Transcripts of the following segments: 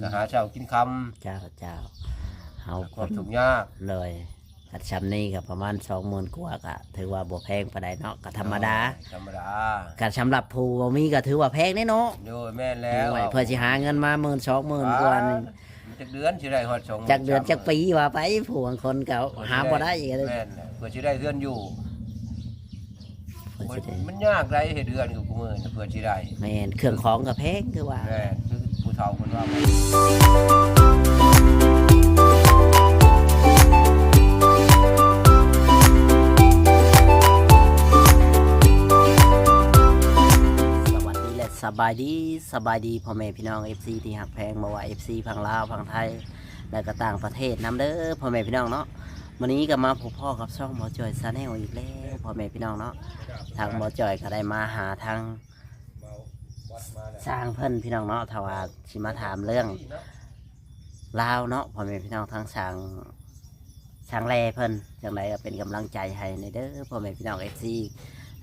ก็หาเช้ากินค่เจ้าเฮา ำความทุกข์ยาก เลยอัดชำนี้ก็ประมาณ20,000 กว่าก็ถือว่าบ่แพงปานใดเนาะก็ธรรมดาก็สำหรับผู้บ่มีก็ถือว่าแพงเด้เนาะ โดยแม่นแล้ว เพื่อสิหาเงินมา12,000 กว่านี่ จักเดือนสิได้ฮอด2 จักเดือนจักปีว่าไปผู้บางคนก็หาบ่ได้อีกเลย แม่นเพื่อสิได้เฮือนอยู่ เพื่อสิได้ มันยากไรเฮ็ดเฮือนอยู่กูมื้อน่ะเพื่อสิได้ แม่นเครื่องของก็แพงคือว่า แม่นคือผู้เฒ่าเพิ่นว่าสบายดีพ่อแม่พี่น้อง FC ที่หักแพงมาว่า FC พังลาวพังไทยและก็ต่างประเทศนำเด้อพ่อแม่พี่น้องเนาะวันนี้ก็มาพบพ่อกับช่องหมอจอยซาแนลอีกแล้วพ่อแม่พี่น้องเนาะทางหมอจอยก็ได้มาหาทางสร้างเพิ่นพี่น้องเนาะถ้าว่าสิมาถามเรื่องลาวเนาะพ่อแม่พี่น้องทางสร้างแลเพิ่นจังไดก็เป็นกำลังใจให้ในเด้อพ่อแม่พี่น้อง FC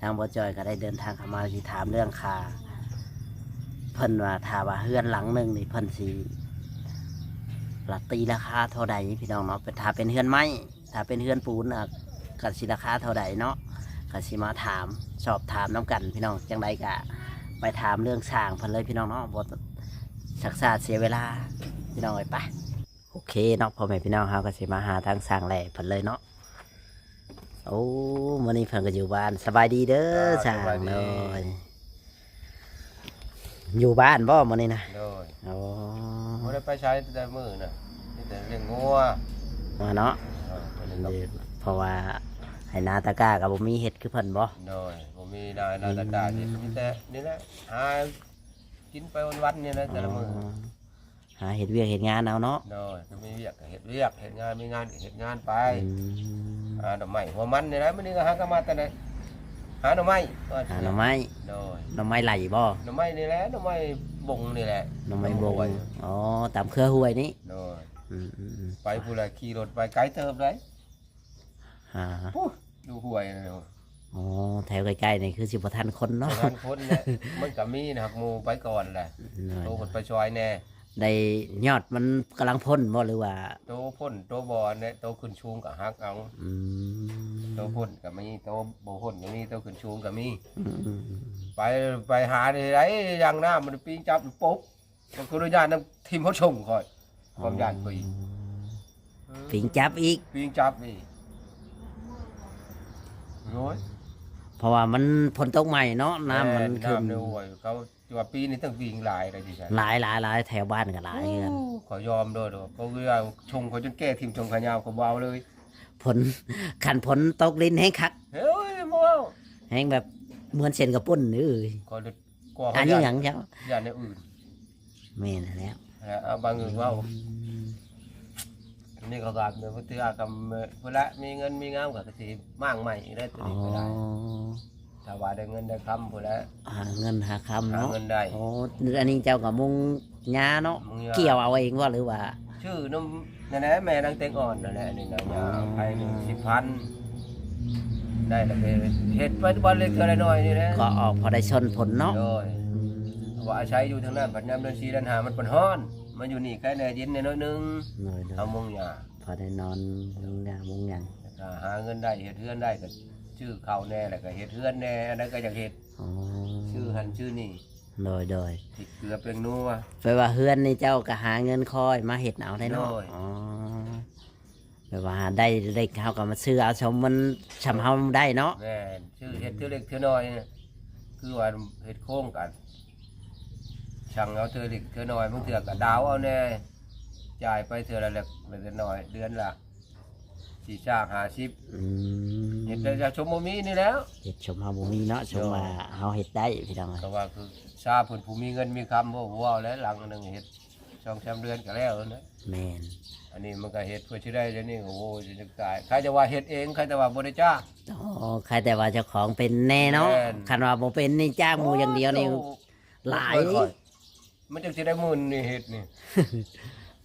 ทางหมอจอยก็ได้เดินทางเข้ามาที่ถามเรื่องค่าเพิ่นว่าถ้าว่าเฮือนหลังหนึ่งนี่เพิ่นสิตีราคาเท่าใดพี่น้องเนาะถ้าเป็นเฮือนไม้ถ้าเป็นเฮือนปูนก็สิราคาเท่าใดเนาะก็สิมาถามสอบถามน้ำกันพี่น้องจังใดก็ไปถามเรื่องสร้างเพิ่นเลยพี่น้องเนาะบ่ศักษาเสียเวลาพี่น้องไปโอเคเนาะพ่อแม่พี่น้องเฮาก็สิมาหาทางสร้างแหล่เพิ่นเลยเนาะโอ้มื้อนี้เพิ่นก็อยู่บ้านสบายดีเด้อสร้างเลยอยู่บ้านบ่มื้อนี้นะโดย โอ้ บ่ได้ไปใช้แต่มื้อน่ะมีแต่เลี้ยงงัว มาเนาะเพราะว่าให้นาตะกร้ากับบ่มีเฮ็ดคือเพิ่นบ่ โดยบ่มีนาตะกร้านี่มีแต่นี่แหละหากินไปวันๆนี่นะแต่ละมื้อ หาเฮ็ดเวียกเฮ็ดงานเอาเนาะ โดยก็มีเวียกก็เฮ็ดเวียกเฮ็ดงานมีงานก็เฮ็ดงานไปดอกไม้หัวมันนี่นะมื้อนี้ก็หาก็มาแต่ไหนหาหน่อไม้ หาหน่อไม้ โดย หน่อไม้ไหลบ่ หน่อไม้นี่แหละหน่อไม้บงนี่แหละ หน่อไม้บงอ๋อตามเครือห้วยนี่ โดย อืม ไปผู้ใดขี่รถไปไกลเติบเลย หา ดูห้วยนะ อ๋อแถวใกล้ๆนี่คือสิบ่ทันคนเนาะ ท่านพ้นเนี่ยมันก็มีนะครับหมู่ไปก่อนแหละโตคนไปซอยแน่ ได้ยอดมันกำลังพ่นบ่หรือว่า โตพ่นโตบอเนี่ยโตขึ้นชูงกับฮักเอา อืม โตพ่นกับมีโตบ่พ่นกับมีโตขึ้นชูงกับมี อืม ไปหาที่ไหนอย่างหน้ามันปีนจับปุ๊บมันคือญาตินำทีมเขาชงคอยความญาติปี ปิงจับอีก ปีนจับนี่โอ้ย เพราะว่ามันฝนตกใหม่เนาะน้ำมันขึ้น น้ำในห้วยเขาว่าปีนี้ต้องวิ่งหลายอะไรที่ใช่ หลายแถวบ้านก็หลายกัน ขอยอมด้วยเขาเรียกชงเขาจนแก้ทีมชงขายาวเขาเบาเลย ผลขันผลตกลิ้นแห้งคัก เฮ้ยโม่ แห้งแบบเหมือนเส้นกระปุ้นนี่ ก็กลัว อั เขา นนี้หยังเจ้า ย่านในอื่น แม่นแล้ว เอาบางอื่นว่านี่ก็กลับเนี่ยพุทธิอากับเวลามีเงินมีงามกับสีมากใหม่ได้ตัว อ๋อ นี้ก็ได้ถ้าว่าได้เงินได้คำพอแล้ว หาเงินหาคำ หา เนาะ เงินได้ โอ้อันนี้เจ้ากับมุงหญ้าเนาะเกี่ยวเอาเองว่าหรือว่า ชื่อน้ำนั่นแหละแม่นางเต็งอ่อนนั่นแหละนี่นะใครหนึ่ง10,000ได้แล้วเห็ดไปบอลเล็กเท่าไรหน่อยนี่นะ ก็ออกพอได้ชนผลเนาะ โดยว่าอาศัยอยู่ทางนั้นปัญญามเดือน4เดือน5มันเป็นฮ้อนมันอยู่นี่ใกล้แน่เย็นแน่น้อยนึง หน่อย เอามุงหยา พอได้นอนมุงหญ้ามุงหยัง ถ้าหาเงินได้เฮ็ดเฮือนได้ก็ชื่อเขาแน่แหละก็เฮ็ดเฮือนแน่อันนั้นก็อยากเฮ็ด อ๋อ ชื่อหันชื่อนี่ โดย ผิดเกลือเป็นนัว แปลว่าเฮือนนี่เจ้าก็หาเงินคอยมาเห็ดเอาได้เนาะ โดย อ๋อแปลว่าได้เล็กเขาก็มาซื้อเอาชมมันชำเฮาได้เนาะ แม่นชื่อเฮ็ดเทื่อเล็กเทื่อน้อยเนี่ยคือว่าเฮ็ดโค้งกันช่างเอาเทื่อเล็กเทื่อน้อยบางเทื่อก็ดาวเอาแน่จ่ายไปเทื่อละเล็กเล็กน้อยเดือนละ40-50 อืม เฮ็ดได้จะชมบ่มีนี่แล้ว เห็ดชมเฮาบ่มีเนาะชมว่าเฮาเห็ดได้พี่น้อง ก็ว่าคือชาเพิ่นผู้มีเงินมีคำบ่ว้าวแล้วหลังนึงเฮ็ด2-3เดือนก็แล้วนะ แม่น อันนี้มันก็เฮ็ดเพื่อสิได้เดี๋ยวนี้โอ้โหจะตายใครจะว่าเฮ็ดเองใครจะว่าบ่ได้จ้าง อ๋อใครแต่ว่าเจ้าของเป็นแน่เนาะ แม่น คันว่าบ่เป็นนี่จ้างหมู่อย่างเดียวนี่หลาย มันจังสิได้หมื่นนี่เฮ็ดนี่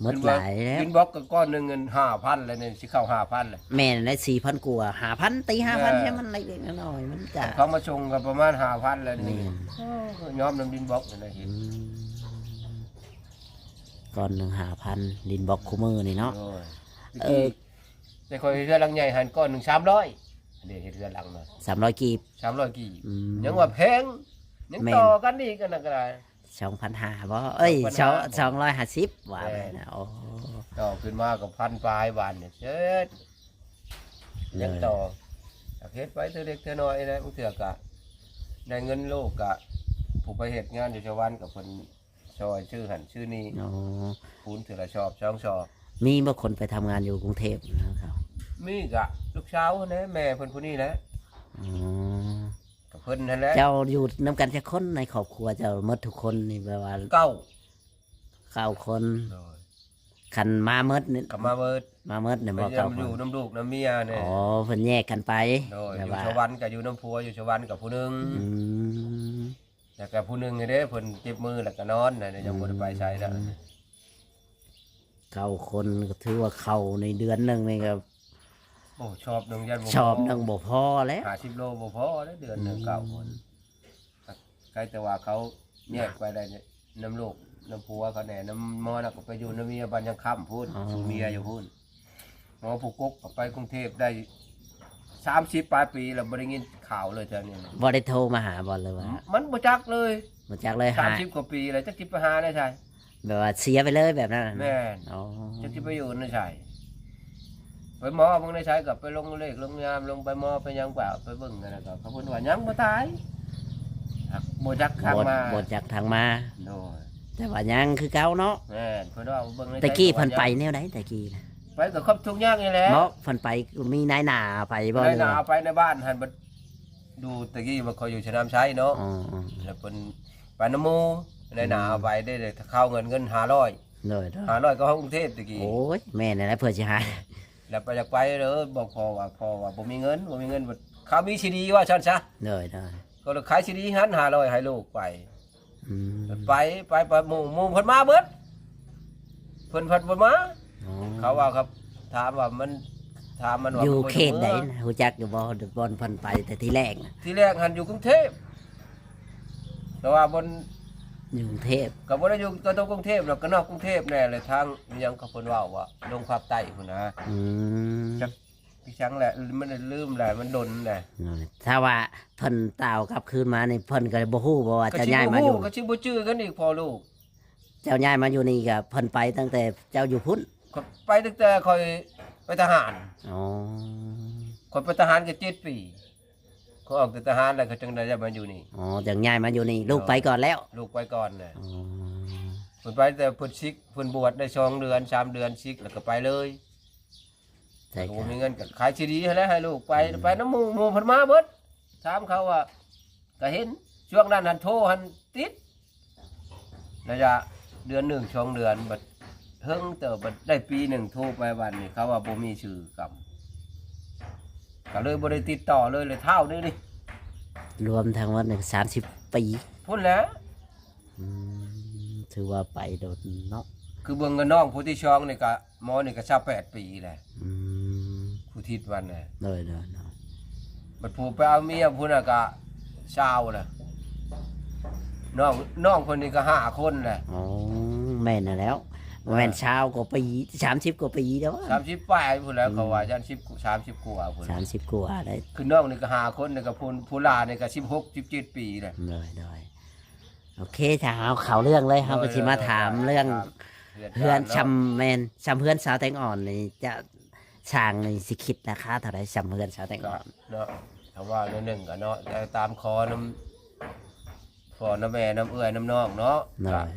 หมดหลายแล้ว กินบล็อกก็ก้อนหนึงเงิน 5,000แล้วนี่สิเข้า 5,000แล้ว แม่นได้ 4,000 กว่า5,000ตี5,000ใช่มันเล็กๆน้อยๆมันจะ เขามาชงก็ประมาณ 5,000แล้ว แม่ นี่ น ยอมนำดินบล็อกนี่นะเฮ็ อื ด ม ก้อนหนึ่ง5,000ดินบล็อกคู่มือนี่เนาะ โอ้ย เออ แต่คอยเรือนหลังใหญ่หันก้อนหนึ่ง300เดี๋ยวเฮ็ดเรือนหลังมา 300กีบ 300กี่ อืม ยังว่าแพงยัง แม่น ต่อกันอีกกันนะก็ได้ 2,500บ่เอ้ย 2,500 250ว่าไปนะโอ้ ต่อขึ้นมากับพันปลายบานเนี่ยเช็ดยังต่อเฮ็ดไปเท่าเล็กเท่าน้อยนะบางเทื่อกะได้เงินโลกกะผู้ไปเฮ็ดงานอยู่ชาวบ้านกับเพิ่นซอยชื่อหันชื่อนี้ โอ้ คูณเถื่อละชอบช่องชอบ มีบางคนไปทำงานอยู่กรุงเทพนะครับ มีกะลูกสาวนะแม่เพิ่นผู้นี้แหละ อ๋อ กับเพิ่นนั่นแหละ เจ้าอยู่นำกันจะคนในครอบครัวเจ้าหมดทุกคนนี่แปลว่า เก้า 9 คนคันมาเมดนี่ กลับมาเบิด มาเมดเนี่ย ไป บ่ เยี่ย 9 ม ค อยู่ น น้ำลูกน้ำเมียเนี่ย อ๋อเพิ่นแยกกันไป โดยอ แต่ ยู่ ว่า ชาววันกับอยู่น้ำพัวอยู่ชาววันกับผู้หนึง อืม แล้วก็ผู้หนึงไงเด้เพิ่นเจ็บมือแล้วก็นอนน่ะเดี๋ยวยังบ่ได้ไปใช้แล้ว 9 คนก็ถือว่าเข้าในเดือนหนึงนี่ก็ โอ้ชอบหนึงยันบ่พ ชอบหนึงบ่พอแล้ว 50 โลบ่พอเด้อเดือนหนึงเก้าคนใครแต่ว่าเขาแยกไปได้เนี่ยน้ำลูกน้ำพัวเขาแหน่น้ำมอน่ะก็ไปอยู่น้ำเมียบ้านยังค่ำพูดสู่เมียอยู่พูดหมอผู้กกก็ไปกรุงเทพได้30ปลายปีแล้วบ่ได้ยินข่าวเลยเท่านี้นะ บ่ได้โทรมาหาบ่เลยว่า มันบ่จักเลย บ่จักเลยหา 30กว่าปีแล้วจักสิไปหาได้ใช่ แบบว่าเสียไปเลยแบบนั้นน่ะ แม่น อ๋อ จักสิไปอยู่ได้ใช่ไปหมอเบิ่งได้ใช้กับไปลงเลขลงยามลงไปหมอไปยังเปล่าไปเบิ่งกันนะครับเขาเพิ่นว่ายังบ่ตายหักบ่จักทางมา บ่จักทางมา โดย แต่ว่ายังคือเก่าเนาะ แม่นเพิ่นว่าเบิ่งได้ ตะกี้เพิ่นไปแนวไหนตะกี้นะ ไปกับครอบทุกอย่างนี่แหละ เนาะเพิ่นไปมีนายหน้าไปบ่ ได้ เลย หนาไปในบ้านหันบ่ดูตะกี้ว่าเขาอยู่ชะนามชัยเนาะ อ๋อ แล้วเพิ่นไปน้ำหมู่ได้หนาไปได้เข้าเงิน500 เลยเด้อ 500ก็ห้องกรุงเทพตะกี้ โอ้ยแม่นี่นแหละเพื่อสิหา แล้วไปอยากไปเด้อบอกพ่อว่าบ่มีเงินบ่เขามีซีดีว่าซั่นซะ เลยเด้อ ก็เลยขายซีดีหัน500ให้ลูกไป อืม ไปหมู่เพิ่นมาเบิดเพิ่นบ่มา อ๋อ เขาว่าครับถามว่ามันถามมันว่า อยู่ มันบ่ เขตใดนะฮู้จักอยู่บ่บ่อนเพิ่นไปแต่ที่แรกนะ ที่แรกหันอยู่กรุงเทพแต่ว่าบน อยู่กรุงเทพ ก็บ่ได้อยู่ก็ต้องกรุงเทพแล้วก็นอกกรุงเทพแน่เลยทางยังเขาเพิ่นเว้าว่าลงภาคใต้พุ่นนะ อืม จักพี่ชังแหละมันลืมแหละมันดนแหละ ถ้าว่าเพิ่นตาวกลับคืนมานี่เพิ่นก็บ่ฮู้บ่ว่าเจ้าย้ายมาอยู่ ก็สิบ่จื้อกันอีกพอลูก เจ้าย้ายมาอยู่นี่ก็เพิ่นไปตั้งแต่เจ้าอยู่พุ่น ก็ไปตั้งแต่คอยไปทหาร อ๋อ คนไปทหารก็7 ปีเขาออกจากทหารแล้วก็จึงได้มาอยู่นี่ อ๋อจังย้ายมาอยู่นี่ลูกไปก่อนแล้ว ลูกไปก่อนน่ะ อ๋อ เพิ่นไปแต่เพิ่นซิกเพิ่นบวชได้2 เดือน3 เดือนซิกแล้วก็ไปเลย ใช่ โอ้ ครับ มีเงินก็ขายซีดีให้แล้วให้ลูกไปน้ำหมู่เพิ่นมาเบิดถามเขาว่าก็เห็นช่วงนั้นหันโทรหันติดระยะเดือน1 2 เดือนบัดเฮิงเติบบัดได้ปีหนึ่งโทรไปวันนี้เขาว่าบ่มีชื่อกรรมก็เลยบ่ได้ติดต่อเลยเท่านี้นี่ รวมทั้งหมดนี่30 ปี พุ่นแหล้ว อืมถือว่าไปโดนเนาะ คือเบิ่งกับน้องผู้ที่ช่องนี่ก็หมอนี่ก็28 ปีแหละ อืม ผู้ทิศวันน่ะ เลย บัดผู้ไปเอาเมียพุ่นน่ะก็ชาวน่ะน้องคนนี้ก็5 คนแหละ อ๋อแม่นน่ะแล้วแม่นชาวกว่าปี30 กว่าปีแล้ว 30ปลายพุ่นแล้วเขาว่ายัน10 30กว่าพุ่น 30 กว่าได้ คือน้องนี่ก็5 คนนี่ก็ผู้หลานนี่ก็16 17 ปีแหละ เลยโอเคถ้าเอาเขาเรื่องเลยเฮาก็สิมาถามเรื่องเพื่อนชำแมนชำเพื่อนสาวแตงอ่อนนี่จะช่างนี่สิคิดราคาเท่าไหร่ชำเพื่อนสาวแตง ก็ อ่อน เนาะถ้าว่าในหนึ่งก็เนาะแต่ตามคอน้ำพ่อน้ำแม่น้ำเอื้อยน้ำนองเนาะ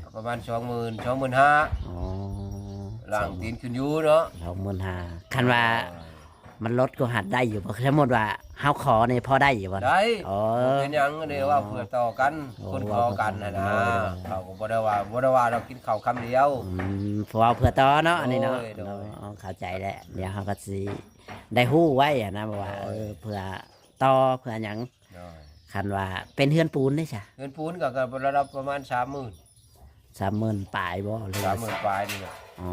ก็ประมาณ20,000 25,000 อ๋อ หลังตีนขึ้นอยู่เนาะ 25,000คันว่ามันลดก็หัดได้อยู่บ่สมมุติว่าเฮาขอนี่พอได้อยู่บ่ ได้ อ๋อ เป็นหยังนี่ว่าเพื่อต่อกัน โอ้ คนขอกันนะ โอ้ เขาก็บ่ได้ว่าเรากินข้าวคำเดียว เพราะว่าเพื่อต่อเนาะอันนี้เนาะ โดย อ๋อเข้าใจแล้วเดี๋ยวเฮาก็สิได้ฮู้ไว้อะนะว่าเพื่อต่อเพื่อหยัง เนาะ คันว่าเป็นเฮือนปูนได้จ้ะ เงินปูนก็ระดับประมาณ 30,000ปลายบ่หรือว่า 30,000ปลายนี่แหละ อ๋อ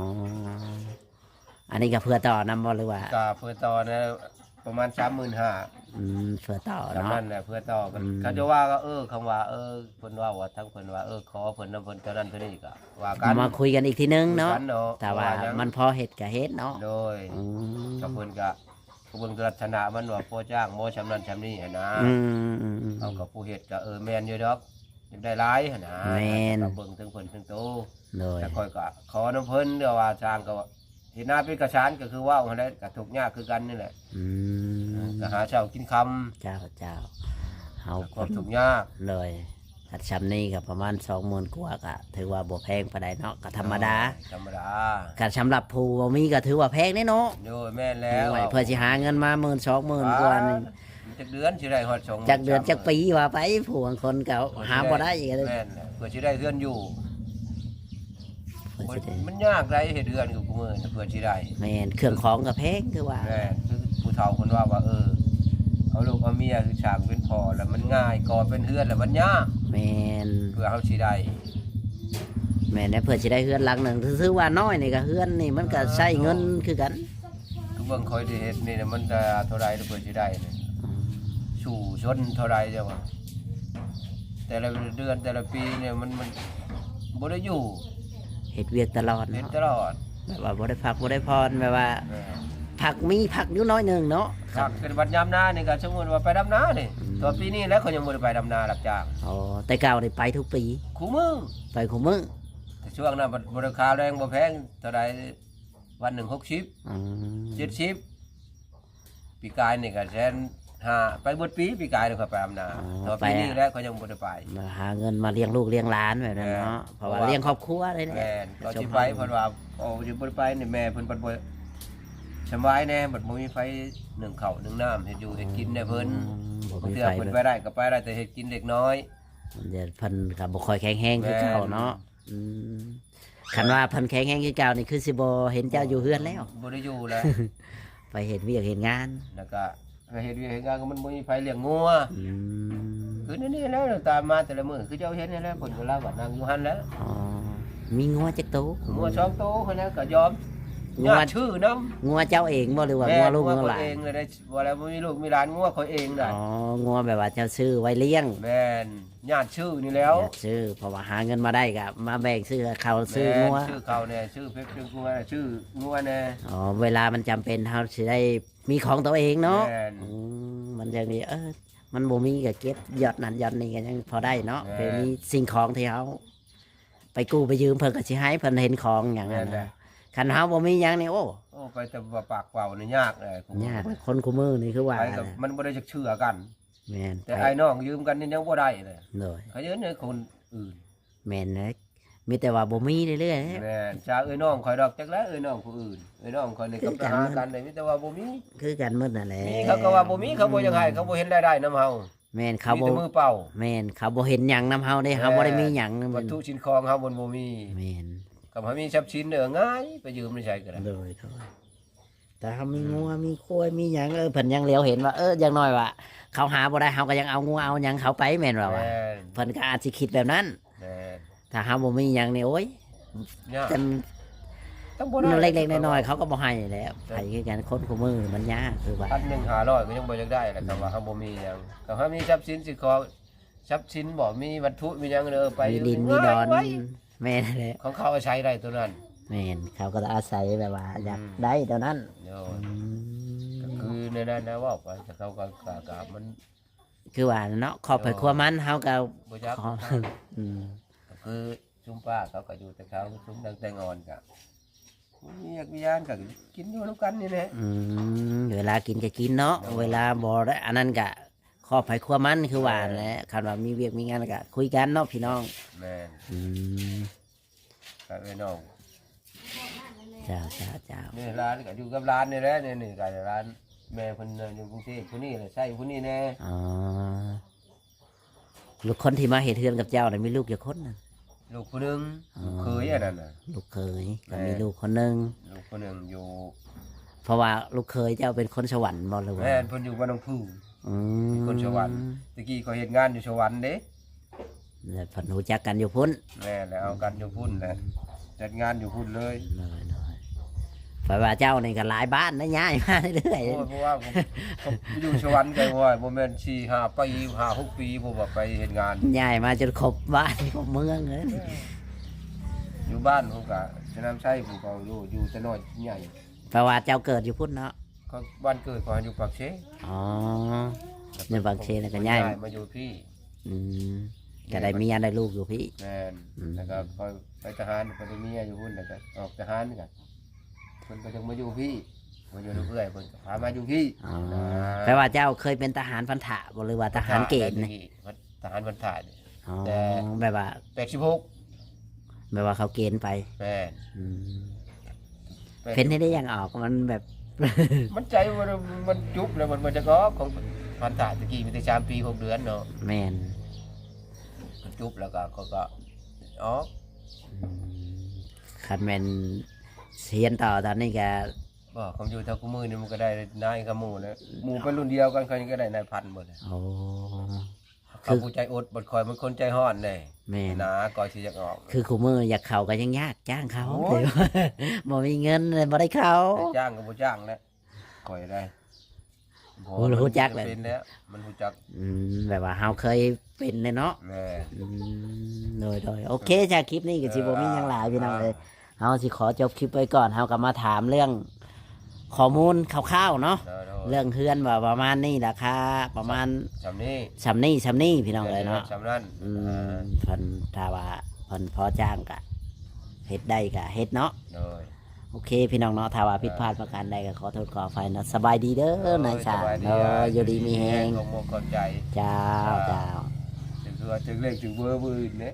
อันนี้ก็เพื่อต่อนำบ่หรือว่า ก็เพื่อต่อนะประมาณ 35,000 เพื่อต่อ จำ เนาะ นั่นแหละเพื่อต่อกันเขาจะว่าก็คำว่าเพิ่นว่าทั้งเพิ่นว่าขอเพิ่นนำเพิ่นเท่านั้นเท่านี้ก็ว่ากัน มาคุยกันอีกทีนึงเนาะ คุยกั แต่ว่ามันพอเฮ็ดก็เฮ็ดเนาะ โดย อืม กับเพิ่นก็เบิ่งลักษณะมันว่าพ่อจ้างหมอชำนั้นชำนี้หั่นนะ อืม เอากับผู้เฮ็ดก็แม่นอยู่ดอกอยากได้หลายหั่นนะ แม่น ก็เบิ่งถึงเพิ่นถึงโต โดย แต่ค่อยก็ขอน้ำเพิ่นเดี๋ยวว่าจ้างก็ว่าเฮ็ดหน้าเป็นกระชานก็คือว่าหั่นแหละก็ทุกข์ยากคือกันนี่แหละ อืม ก็หาเช้ากินค่ำ เจ้าเฮา ความทุกข์ยาก เลยถ้าชำนี้ก็ประมาณ20,000กว่าก็ถือว่าบ่แพงปานใดเนาะก็ธรรมดา ธรรมดา ก็สำหรับผู้บ่มีก็ถือว่าแพงแน่เนาะ โดยแม่นแล้ว ไว้เพื่อสิหาเงินมา10,000 20,000กว่านี่ จักเดือนสิได้ฮอด2 จักเดือนจักปีว่าไปผู้บางคนก็หาบ่ได้อีกเลย แม่นแหละเพื่อสิได้เดือนอยู่ เพื่อสิได้ มันยากไรเฮ็ดเดือนอยู่กูมื้อน่ะเพื่อสิได้ แม่นเครื่องของก็แพงคือว่า แม่นคือผู้เฒ่าเพิ่นว่าเอาลูกเอาเมียคือฉากเป็นพ่อแล้วมันง่ายก่อเป็นเฮือนแล้วมันยาก แม่น เพื่อเฮาสิได้ แม่นเพื่อสิได้เฮือนหลังหนึงซื้อว่าน้อยนี่ก็เฮือนนี่มันก็ใช้เงินคือกัน คือเบิ่งคอยได้เฮ็ดนี่น่ะมันจะเท่าไรเพื่อสิได้นี่ อืม สู่ชนเท่าไรจังว่าแต่ละเดือนแต่ละปีเนี่ยมันบ่ได้อยู่ เฮ็ดเวียกตลอด เฮ็ด เนาะ ตลอด แบบว่าบ่ได้พักบ่ได้พรแบบว่า แม่น พักมีพักอยู่น้อยหนึงเนาะ ครับเป็นวันยามนานี่ก็สมมุติว่าไปดำนานี่ตัวปีนี้แล้วเขายังบ่ได้ไปดำนารับจ้าง อ๋อแต่เก่านี่ไปทุกปี คู่มือ ไปคุมื้อ แต่ช่วงนั้นบ่ราคาแรงบ่แพงเท่าใดวันหนึ่ง60 อืม 70ปีกายนี่ก็แสนห้าไปเบิดปีปีกายนี่เขาไปดำนาตัวปีนี้แล้วเขายังบ่ได้ไป มาหาเงินมาเลี้ยงลูกเลี้ยงหลานแบบนั้นเนาะเพราะว่าเลี้ยงครอบครัวเลยเนี่ย แม่นก็สิไปเพิ่นว่าอยู่บ่ได้ไปนี่แม่เพิ่นบ่สำบายแน่บัดบ่มีไฟนึ่งข้าวนึ่งน้ำเฮ็ดอยู่เฮ็ดกินแน่เพิ่น บ่ บาง มี เทื่ ไฟ อเพิ่นไป เบิด ได้ก็ไปได้แต่เฮ็ดกินเด็กน้อย เดี๋ยวเพิ่นก็บ่ค่อยแข็งแรงคือเก่าเนาะอืมคันว่าเพิ่นแข็งแรงคือเก่านี่คือสิบ่เห็นเจ้าอยู่เฮือนแล้ว บ่ได้อยู่แล้ว ไปเฮ็ดเวียกเฮ็ดงาน แล้วก็ไปเฮ็ดเวียกเฮ็ดงานก็มันบ่มีไฟเลี้ยงงัว อืม คือนี่แล้วตามมาแต่ละมื้อคือเจ้าเห็นนี่แหล้วเพิ่นก็ลาบัดนั่งอยู่หั่นแหล้ว อ๋อมีงัวจักโตว งัว2โตวเพิ่นแล้วก็ยอม งั ญาว ติชื่อนำ งัวเจ้าเองบ่หรือว่างัวลูกงัวหลาน เองเลยได้บ่แล้วบ่มีลูกมีหลานงัวเขาเองได้ อ๋องัวแบบว่าเจ้าซื้อไว้เลี้ยง แม่นญาติชื่อนี่แล้ว อยากซื้อเพราะว่าหาเงินมาได้ก็มาแบ่งซื้อเขาซื้อ แม่ งัว ชื่อเขาแน่ชื่อเพชรชื่องัวชื่องัวแน่ อ๋อเวลามันจำเป็นเขาสิได้มีของตัวเองเนาะ แม่น มันอย่างนี้มันบ่มีก็เก็บหยอดนั่นหยอดนี่ก็ยังพอได้เนาะ แม่น เป็นมีสิ่งของที่เขาไปกู้ไปยืมเพิ่นก็สิให้เพิ่นเห็นของอย่างนั้น แม่นแหละ นะคันเฮาบ่มีหยังนี่โอ้ โอ้ไปแต่ว่าปากเปล่านี่ยากเลย ยากคนคู่มือนี่คือว่า ไปกับมันบ่ได้จักเชื่อกัน แม่น แต่ไอ้น้องยืมกันนี่ยังบ่ได้เลย โดย เขายืมให้คนอื่น แม่นนะมีแต่ว่าบ่มีเรื่อยๆ แม่นจ้าเอ้ยน้องคอยดอกจักแล้วเอ้ยน้องผู้อื่นเอ้ยน้องคอยนี่ก็ไปหากันได้มีแต่ว่าบ่มี คือกันหมดนั่นแหละ มีเขาก็ว่าบ่มีเขาบ่อยังให้เขาบ่เห็นรายได้นํเฮา แม่นเขา มี บ่ แต่มือเปล่า แม่นเขาบ่เห็นหยังนํเฮาได้เฮาบ่ได้มีหยังนำ วั มั ต น ถุชิ้นของเฮาบ่มี แม่น กับเฮามีทรัพย์สินง่ายไปยืมไม่ใช่ก็ได้ โดยแต่เฮามีงัวมีโคยมีหยังเพิ่นยังเหลียวเห็นว่าอย่างน้อยว่า เขาหาบ่ได้เฮาก็ยังเอางัวเอาหยังเขาไปแม่นว่าว่า แม่น เพิ่นก็อาจสิคิดแบบนั้น แม่น ถ้าเฮาบ่มีหยังนี่โอ้ย ยาก แต่ ต้องบ่ได้ เล็กๆน้อยๆเขาก็บ่ให้แล้วไผคือกันคนคู่มือมันยากคือว่า พันหนึ่ง500ก็ยังบ่อยากได้แหละแต่ว่าเฮาบ่มีหยังก็เฮามีทรัพย์สินสิของทรัพย์สินบ่มีวัตถุมีหยังเด้อไป มีดินมีดอน ไว้ แม่นแหละ ของเขาเอาใช้ได้ตัวนั้น แม่นเขาก็อาศัยแบบว่าอยาก อืม ได้เท่านั้น โย อื ก็ ม คือในนั้นนะว่าไปแต่เขาก็กะมัน คือว่าเนาะขอบไปครัวมันเฮาก็ บ่จัก ขออืม ก็คือชุมป้าเขาก็อยู่แต่เขาชุมดังแต่งอนก็มีอยากมียานก็กินอยู่นํกันนี่แหละ อืมเวลากินก็กินเนาะ เนาะ เวลาบ่ได้อันนั้นก็ขอบไปครัวมันคือว่าแหละคันว่ามีเวียกมีงานก็คุยกันเนาะพี่น้อง แม่น อืม ก็ไอ้น้อง เจ้าเจ้าเจ้า นี่ร้านก็อยู่กับร้านนี่แหละนี่ก็ร้านแม่เพิ่นอยู่กรุงเทพผู้นี้แหละใช่ผู้นี้แน่ อ๋อลูกคนที่มาเฮ็ดเฮือนกับเจ้าน่ะมีลูกกี่คนน่ะ ลูกผู้หนึง อ๋อ ลูกเคยอันนั้นน่ะ ลูกเคยก็มีลูกคนหนึง ลูกผู้หนึงอยู่ เพราะว่าลูกเคยเจ้าเป็นคนสวรรค์บ่หรือว่า แม่นเพิ่นอยู่บ้านหนองผู้ อืม คนสวรรค์ ตะกี้เขาเฮ็ดงานอยู่สวรรค์เด้ แล้วเพิ่นรู้จักกันอยู่พุ่น แม่แล้วเอากันอยู่พุ่นแหละจัดงานอยู่พุ่นเลย น้อย เพราะว่าเจ้านี่ก็หลายบ้านนะย้ายมาเรื่อย โอ้ยเพราะว่าผมอยู่สวรรค์ไกลว่าบ่แม่น4-5 ปี5-6 ปีผมว่าไปเฮ็ดงาน ๆย้ายมาจนครบบ้านครบเมืองเลย อยู่บ้านผมก็จะนำใช้ผมก็อยู่แต่น้อยใหญ่ เพราะว่าเจ้าเกิดอยู่พุ่นเนาะ ก็บ้านเกิดก็อยู่ปากเช อ๋ออยู่บางเชนแล้วก็ย้าย มาอยู่พี่ อืมก็ได้เมียได้ลูกอยู่พี่ แม่น อืม แล้วก็ไปทหารไปได้เมียอยู่พุ่นแล้วก็ออกทหารนี่กันเพิ่นก็จังมาอยู่พี่มาอยู่เรื่อยๆเพิ่นก็พามาอยู่พี่ อ๋อแปลว่าเจ้าเคยเป็นทหารพันธะบ่หรือว่าทหารเกณฑ์นี่ ทหารบรรทาย อ๋อ แต่ แบบว่า 86 แบบว่าเขาเกณฑ์ไป แม่น อืมเพ้นให้ได้ยังออกมันแบบ มันใจมันจุบแล้วมันจะก็ของพันธะตะกี้มีแต่3 ปี 6 เดือนเนาะ แม่น มันจุบแล้วก็อ๋อ อืมคันแม่นเรียนต่อตอนนี้ก็ บ่คำอยู่เท่ากูมือนี่มันก็ได้นายกับหมู่แล้วหมู่เป็นรุ่นเดียวกันเขาก็ได้นายพันหมดเลย โอ้ เขาผู้ใจอดบดคอยมันคนใจห้อนแน่ แม่น นะก่อนสิจะออก คือคู่มืออยากเข้าก็ยังยากจ้างเขา โอ้ย แต่ว่า บ่มีเงินเลยบ่ได้เข้า ได้จ้างกับบ่จ้างแล้วคอยได้ โอ้รู้จักเลย เป็นแล้วมันรู้จัก อืมแบบว่าเฮาเคยเป็นเลยเนาะ แม่ อืมโดยโอเคจ้าคลิปนี้ก็สิบ่มีหยังหลายพี่น้องเลยเฮาสิขอจบคลิปไว้ก่อนเฮาก็มาถามเรื่องข้อมูลคร่าวๆเนาะ เรื่องเฮือนว่าประมาณนี้ราคาประมาณ สำนี้ สำนี่พี่น้องเลยเนาะ สำนั้น อืมเพิ่นถ้าว่าเพิ่นพอจ้างก็เฮ็ดได้ก็เฮ็ดเนาะ โดย โอเคพี่น้องเนาะถ้าว่าผิดพลาดประการใดก็ขอโทษขออภัยเนาะสบายดีเด้อนายชา สบยดี อยู่ดีมีแฮง ของมกขอบใจ เจ้า ถึงตัวถึงเลขถึงเบอร์อื่นเนี่ย